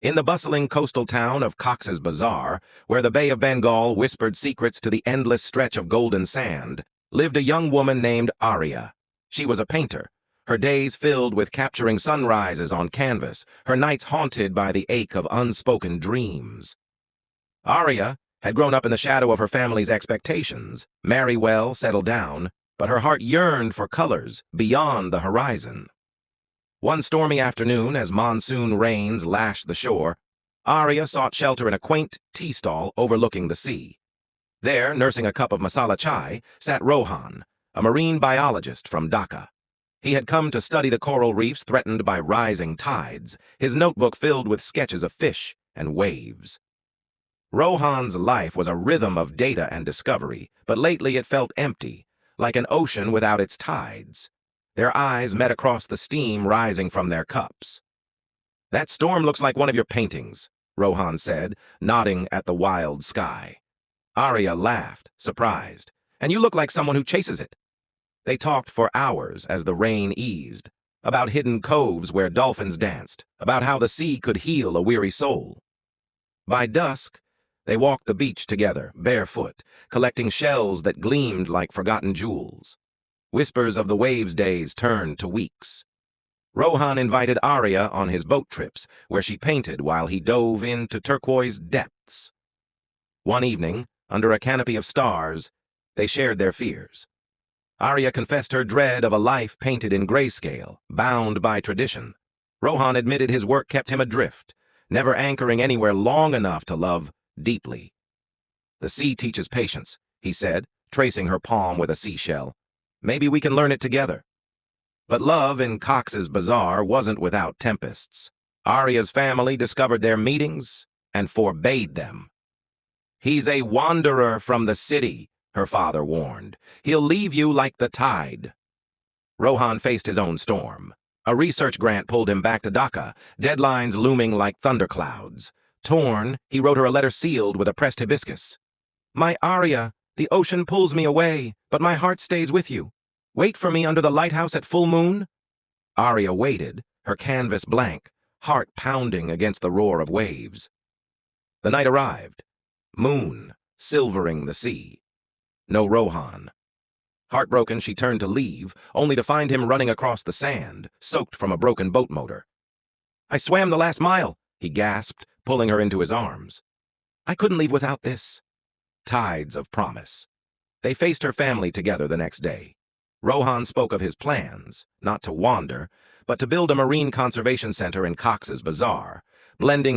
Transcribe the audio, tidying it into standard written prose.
In the bustling coastal town of Cox's Bazar, where the Bay of Bengal whispered secrets to the endless stretch of golden sand, lived a young woman named Arya. She was a painter, her days filled with capturing sunrises on canvas, her nights haunted by the ache of unspoken dreams. Arya had grown up in the shadow of her family's expectations, marry well, settle down, but her heart yearned for colors beyond the horizon. One stormy afternoon, as monsoon rains lashed the shore, Arya sought shelter in a quaint tea stall overlooking the sea. There, nursing a cup of masala chai, sat Rohan, a marine biologist from Dhaka. He had come to study the coral reefs threatened by rising tides, his notebook filled with sketches of fish and waves. Rohan's life was a rhythm of data and discovery, but lately it felt empty, like an ocean without its tides. Their eyes met across the steam rising from their cups. "That storm looks like one of your paintings," Rohan said, nodding at the wild sky. Arya laughed, surprised. "And you look like someone who chases it." They talked for hours as the rain eased, about hidden coves where dolphins danced, about how the sea could heal a weary soul. By dusk, they walked the beach together, barefoot, collecting shells that gleamed like forgotten jewels. Whispers of the waves' days turned to weeks. Rohan invited Arya on his boat trips, where she painted while he dove into turquoise depths. One evening, under a canopy of stars, they shared their fears. Arya confessed her dread of a life painted in grayscale, bound by tradition. Rohan admitted his work kept him adrift, never anchoring anywhere long enough to love deeply. "The sea teaches patience," he said, tracing her palm with a seashell. "Maybe we can learn it together." But love in Cox's Bazar wasn't without tempests. Arya's family discovered their meetings and forbade them. "He's a wanderer from the city," her father warned. "He'll leave you like the tide." Rohan faced his own storm. A research grant pulled him back to Dhaka, deadlines looming like thunderclouds. Torn, he wrote her a letter sealed with a pressed hibiscus. "My Arya, the ocean pulls me away, but my heart stays with you. Wait for me under the lighthouse at full moon." Arya waited, her canvas blank, heart pounding against the roar of waves. The night arrived, moon silvering the sea. No Rohan. Heartbroken, she turned to leave, only to find him running across the sand, soaked from a broken boat motor. "I swam the last mile," he gasped, pulling her into his arms. "I couldn't leave without this." Tides of promise. They faced her family together the next day. Rohan spoke of his plans, not to wander, but to build a marine conservation center in Cox's Bazar, blending